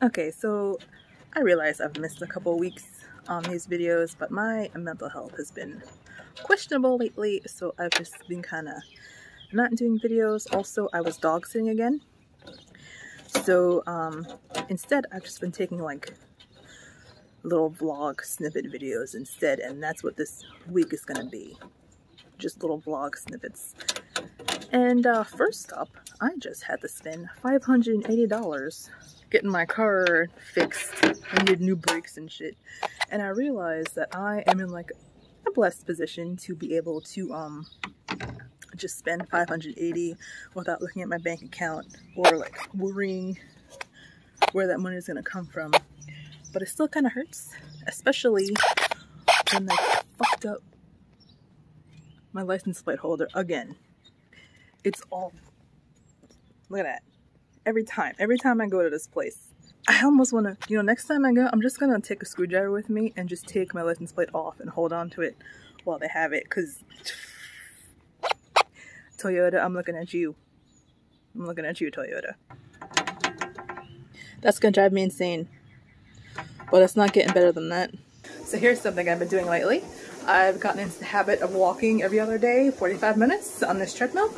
Okay, so I realize I've missed a couple weeks on these videos, but my mental health has been questionable lately, so I've just been kind of not doing videos. Also, I was dog sitting again, so instead I've just been taking like little vlog snippet videos instead, and that's what this week is gonna be, just little vlog snippets. And first up, I just had to spend $580 getting my car fixed. I needed new brakes and shit, and I realized that I am in like a blessed position to be able to just spend $580 without looking at my bank account or like worrying where that money is gonna come from. But it still kind of hurts, especially when I fucked up my license plate holder again. It's all, look at that. Every time I go to this place, I almost want to, you know, next time I go, I'm just going to take a screwdriver with me and just take my license plate off and hold on to it while they have it. Because Toyota, I'm looking at you. I'm looking at you, Toyota. That's going to drive me insane. But it's not getting better than that. So here's something I've been doing lately. I've gotten into the habit of walking every other day, 45 minutes on this treadmill.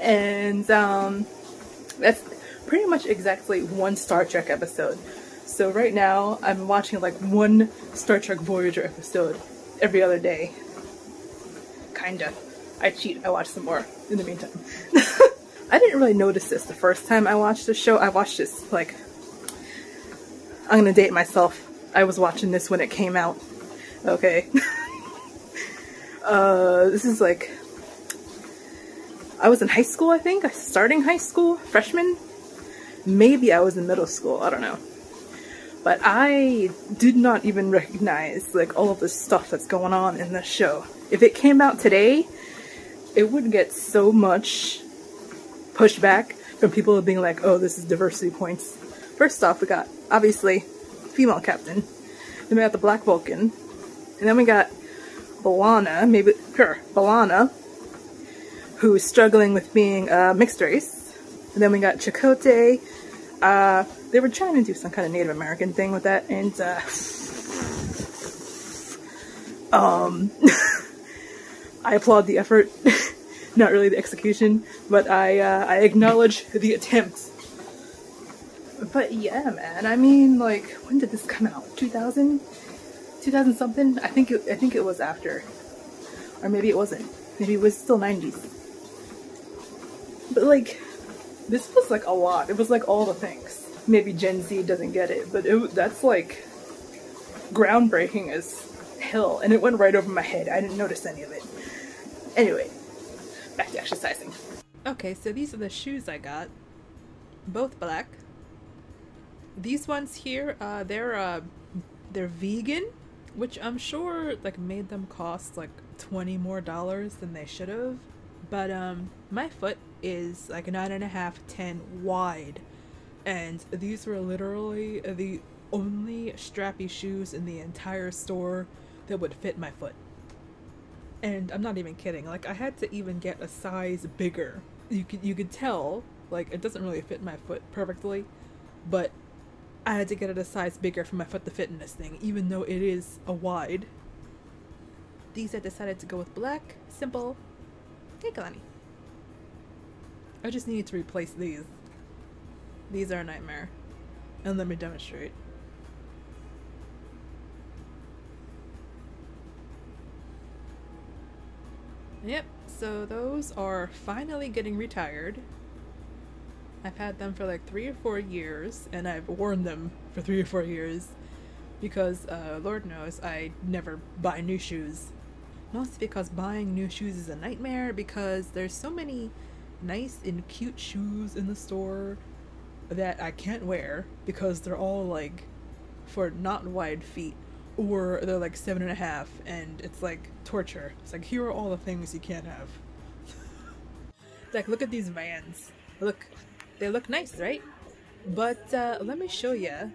And that's pretty much exactly one Star Trek episode. So right now I'm watching like one Star Trek Voyager episode every other day. Kinda. I cheat. I watch some more in the meantime. I didn't really notice this the first time I watched the show. I watched this like, I'm gonna date myself. I was watching this when it came out. Okay. This is like, I was in high school, I think. Starting high school, freshman. Maybe I was in middle school, I don't know. But I did not even recognize like all of the stuff that's going on in this show. If it came out today, it would get so much pushback from people being like, oh, this is diversity points. First off, we got, obviously, female captain. Then we got the Black Vulcan. And then we got B'Elanna, maybe her, B'Elanna, who's struggling with being mixed race. And then we got Chakotay. They were trying to do some kind of Native American thing with that, and I applaud the effort. Not really the execution, but I acknowledge the attempt. But yeah, man, I mean, like, when did this come out? 2000 something? I think it was after, or maybe it wasn't. Maybe it was still 90s. But like, this was like a lot. It was like all the things. Maybe Gen Z doesn't get it, but that's like groundbreaking as hell, and it went right over my head. I didn't notice any of it. Anyway, back to exercising. Okay, so these are the shoes I got. Both black. These ones here, they're vegan, which I'm sure like made them cost like $20 more than they should have. But my foot is like 9.5, 10 wide, and these were literally the only strappy shoes in the entire store that would fit my foot. And I'm not even kidding, like I had to even get a size bigger. You could tell like it doesn't really fit my foot perfectly, but I had to get it a size bigger for my foot to fit in this thing, even though it is a wide. These I decided to go with black, simple. Hey, Kalani. I just need to replace these. These are a nightmare. And let me demonstrate. Yep, so those are finally getting retired. I've had them for like 3 or 4 years, and I've worn them for 3 or 4 years because, Lord knows, I never buy new shoes. Mostly because buying new shoes is a nightmare because there's so many nice and cute shoes in the store that I can't wear because they're all like for not wide feet, or they're like 7.5, and it's like torture. It's like, here are all the things you can't have. Like, look at these Vans. Look, they look nice, right? But let me show you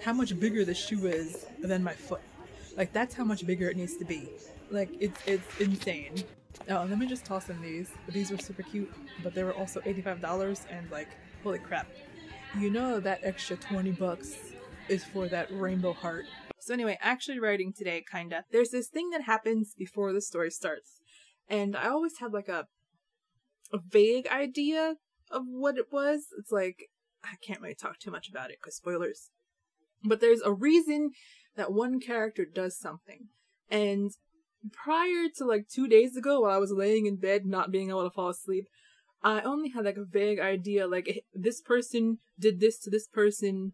how much bigger the shoe is than my foot. Like, that's how much bigger it needs to be. Like, it's insane. Oh, let me just toss in these. These were super cute, but they were also $85 and like, holy crap. You know that extra 20 bucks is for that rainbow heart. So anyway, actually writing today, kinda. There's this thing that happens before the story starts. And I always had like a vague idea of what it was. It's like, I can't really talk too much about it because spoilers. But there's a reason that one character does something. And prior to like 2 days ago, while I was laying in bed not being able to fall asleep, I only had like a vague idea, like this person did this to this person,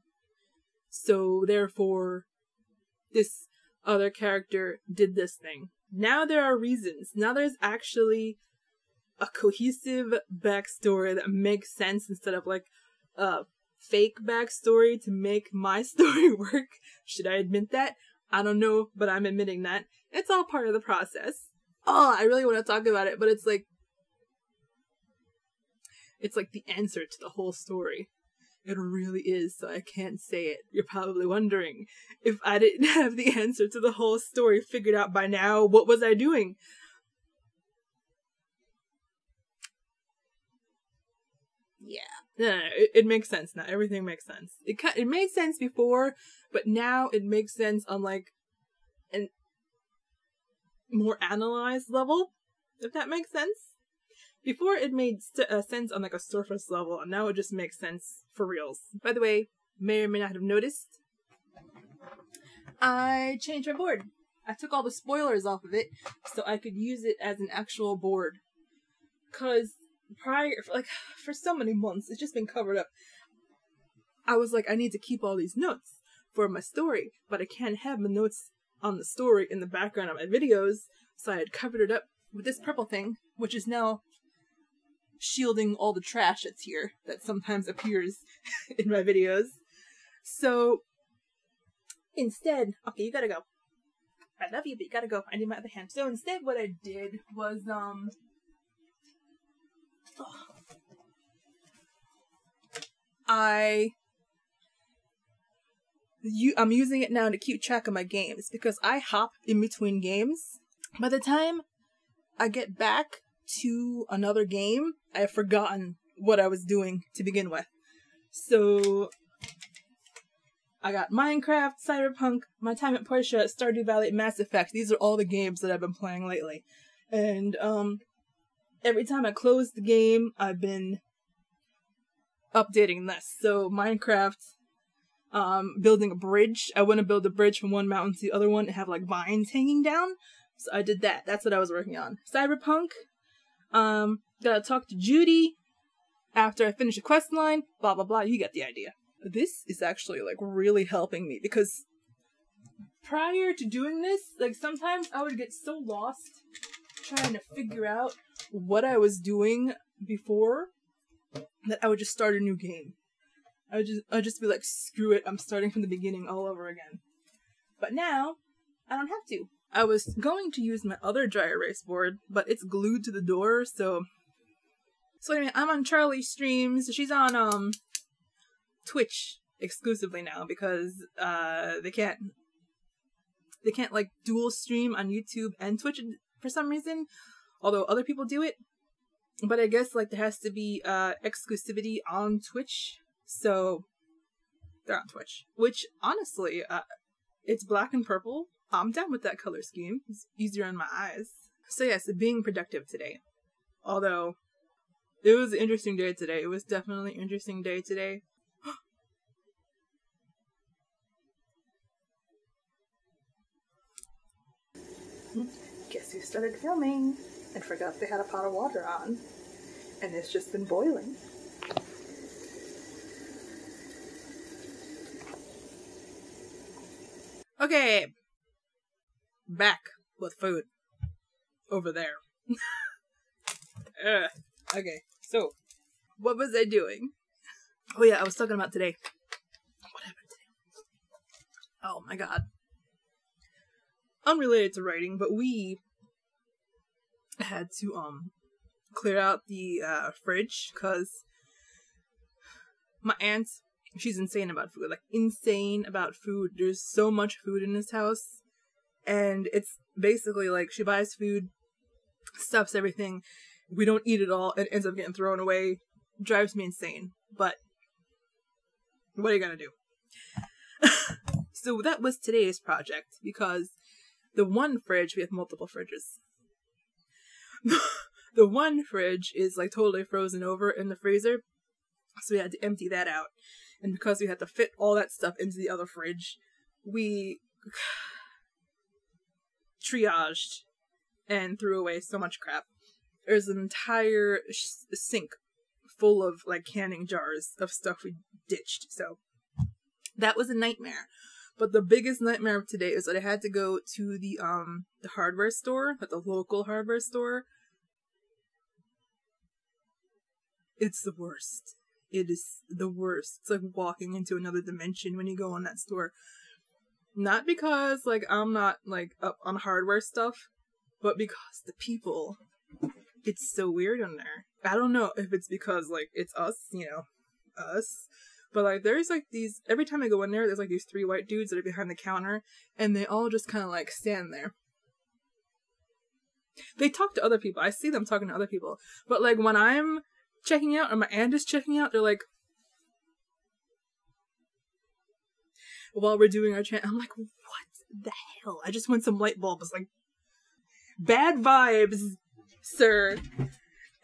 so therefore this other character did this thing. Now there are reasons. Now there's actually a cohesive backstory that makes sense instead of like a fake backstory to make my story work. Should I admit that? I don't know, but I'm admitting that. It's all part of the process. Oh, I really want to talk about it, but it's like the answer to the whole story. It really is, so I can't say it. You're probably wondering, if I didn't have the answer to the whole story figured out by now, what was I doing? Yeah. No, it makes sense now. Everything makes sense. It made sense before, but now it makes sense on like an more analyzed level, if that makes sense. Before it made sense on like a surface level, and now it just makes sense for reals. By the way, may or may not have noticed, I changed my board. I took all the spoilers off of it so I could use it as an actual board. Cause for so many months, it's just been covered up. I was like, I need to keep all these notes for my story, but I can't have my notes on the story in the background of my videos, so I had covered it up with this purple thing, which is now shielding all the trash that's here, that sometimes appears in my videos. So, instead, okay, you gotta go. I love you, but you gotta go. I need my other hand. So instead what I did was, I'm using it now to keep track of my games, because I hop in between games. By the time I get back to another game, I have forgotten what I was doing to begin with. So I got Minecraft, Cyberpunk, My Time at Portia, Stardew Valley, Mass Effect. These are all the games that I've been playing lately. And every time I close the game, I've been updating this. So Minecraft, building a bridge. I want to build a bridge from one mountain to the other one and have like vines hanging down. So I did that. That's what I was working on. Cyberpunk, gotta talk to Judy after I finish a quest line, blah blah blah, you get the idea. This is actually like really helping me, because prior to doing this, like sometimes I would get so lost trying to figure out what I was doing before that I would just start a new game. I'd just be like, screw it, I'm starting from the beginning all over again. But now, I don't have to. I was going to use my other dry erase board, but it's glued to the door, so anyway, I'm on Charlie's streams. She's on, Twitch exclusively now, because, they can't like dual stream on YouTube and Twitch for some reason, although other people do it. But I guess, like, there has to be, exclusivity on Twitch, so they're on Twitch. Which, honestly, it's black and purple. I'm down with that color scheme. It's easier on my eyes. So yes, being productive today. Although, it was an interesting day today. It was definitely an interesting day today. Guess who started filming and forgot they had a pot of water on. And it's just been boiling. Okay. Back with food. Over there. Okay, so, what was I doing? Oh yeah, I was talking about today. What happened today? Oh my god. Unrelated to writing, but we had to, clear out the, fridge, because my aunt, she's insane about food. Like, insane about food. There's so much food in this house. And it's basically like she buys food stuffs everything. We don't eat it all. It ends up getting thrown away. Drives me insane. But what are you gonna do? So that was today's project, because the one fridge, we have multiple fridges. The one fridge is like totally frozen over in the freezer, so we had to empty that out. And because we had to fit all that stuff into the other fridge, we triaged and threw away so much crap. There's an entire sink full of like canning jars of stuff we ditched, so that was a nightmare. But the biggest nightmare of today is that I had to go to the hardware store, like the local hardware store. It's the worst. It is the worst. It's like walking into another dimension when you go in that store. Not because like I'm not like up on hardware stuff, but because the people, it's so weird in there. I don't know if it's because like it's us, you know, us. But like there's like these, every time I go in there, there's like these 3 white dudes that are behind the counter, and they all just kind of like stand there. They talk to other people. I see them talking to other people. But like when I'm checking out or my aunt is checking out, they're like, while we're doing our chant, I'm like, what the hell? I just want some light bulbs. Like, bad vibes, sir.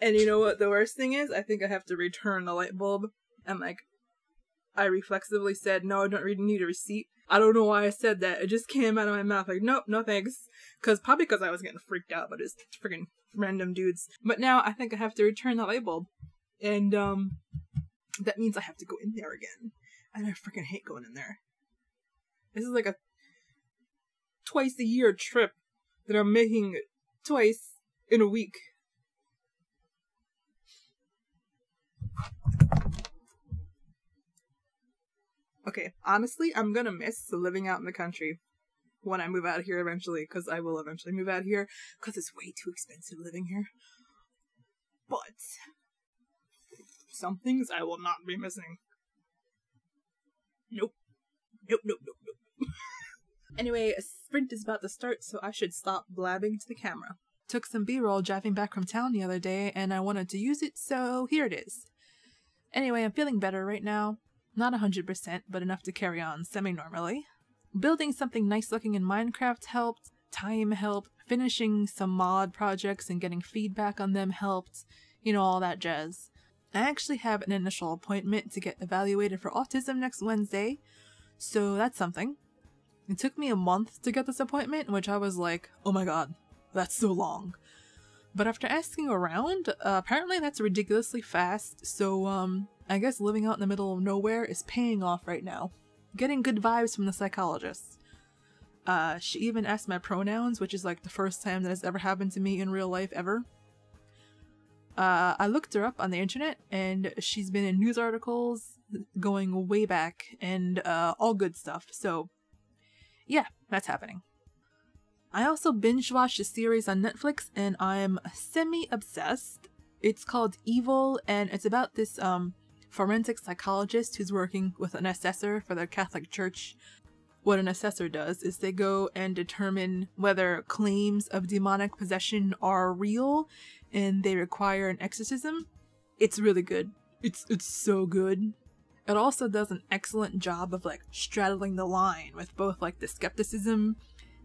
And you know what the worst thing is? I think I have to return the light bulb. And like, I reflexively said, no, I don't really need a receipt. I don't know why I said that. It just came out of my mouth like, nope, no thanks. Probably because I was getting freaked out by this freaking random dudes. But now I think I have to return the light bulb. And that means I have to go in there again. And I freaking hate going in there. This is like a twice a year trip that I'm making twice in a week. Okay, honestly, I'm gonna miss living out in the country when I move out of here eventually, because I will eventually move out of here, because it's way too expensive living here. But some things I will not be missing. Nope. Nope, nope, nope, nope. Anyway, a sprint is about to start, so I should stop blabbing to the camera. Took some B-roll driving back from town the other day, and I wanted to use it, so here it is. Anyway, I'm feeling better right now. Not 100%, but enough to carry on semi-normally. Building something nice looking in Minecraft helped, time helped, finishing some mod projects and getting feedback on them helped, you know, all that jazz. I actually have an initial appointment to get evaluated for autism next Wednesday, so that's something. It took me a month to get this appointment, which I was like, oh my god, that's so long. But after asking around, apparently that's ridiculously fast, so I guess living out in the middle of nowhere is paying off right now. Getting good vibes from the psychologist. She even asked my pronouns, which is like the first time that has ever happened to me in real life ever. I looked her up on the internet, and she's been in news articles going way back, and all good stuff, so yeah, that's happening. I also binge-watched a series on Netflix, and I'm semi-obsessed. It's called Evil, and it's about this forensic psychologist who's working with an assessor for the Catholic Church. What an assessor does is they go and determine whether claims of demonic possession are real, and they require an exorcism. It's really good. It's so good. It also does an excellent job of like straddling the line with both like the skepticism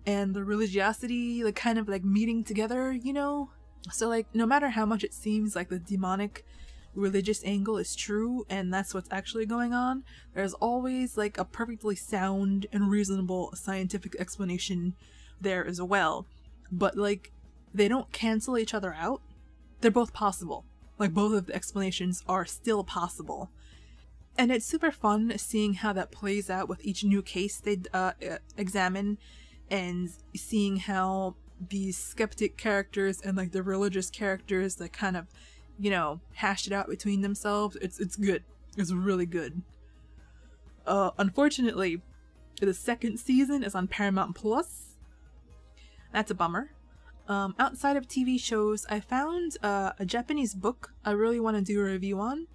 and the religiosity, like kind of like meeting together, you know? So like no matter how much it seems like the demonic religious angle is true and that's what's actually going on, there's always like a perfectly sound and reasonable scientific explanation there as well. But like they don't cancel each other out. They're both possible. Like both of the explanations are still possible. And it's super fun seeing how that plays out with each new case they examine, and seeing how these skeptic characters and like the religious characters that kind of, you know, hash it out between themselves. It's good. It's really good. Unfortunately, the second season is on Paramount Plus. That's a bummer. Outside of TV shows, I found a Japanese book I really want to do a review on.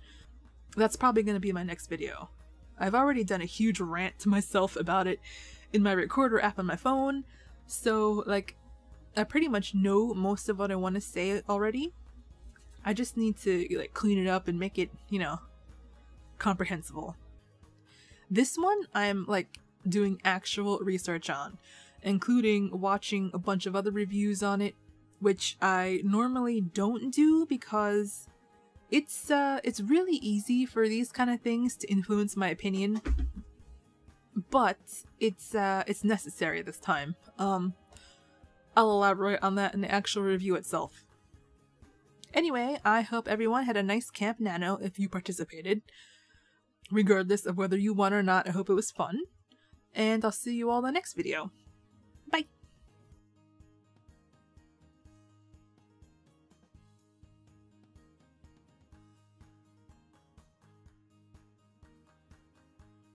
That's probably going to be my next video. I've already done a huge rant to myself about it in my recorder app on my phone, so like I pretty much know most of what I want to say already. I just need to like clean it up and make it, you know, comprehensible. This one I'm like doing actual research on, including watching a bunch of other reviews on it, which I normally don't do because it's really easy for these kind of things to influence my opinion, but it's necessary this time. I'll elaborate on that in the actual review itself. Anyway, I hope everyone had a nice Camp Nano if you participated. Regardless of whether you won or not, I hope it was fun. And I'll see you all in the next video.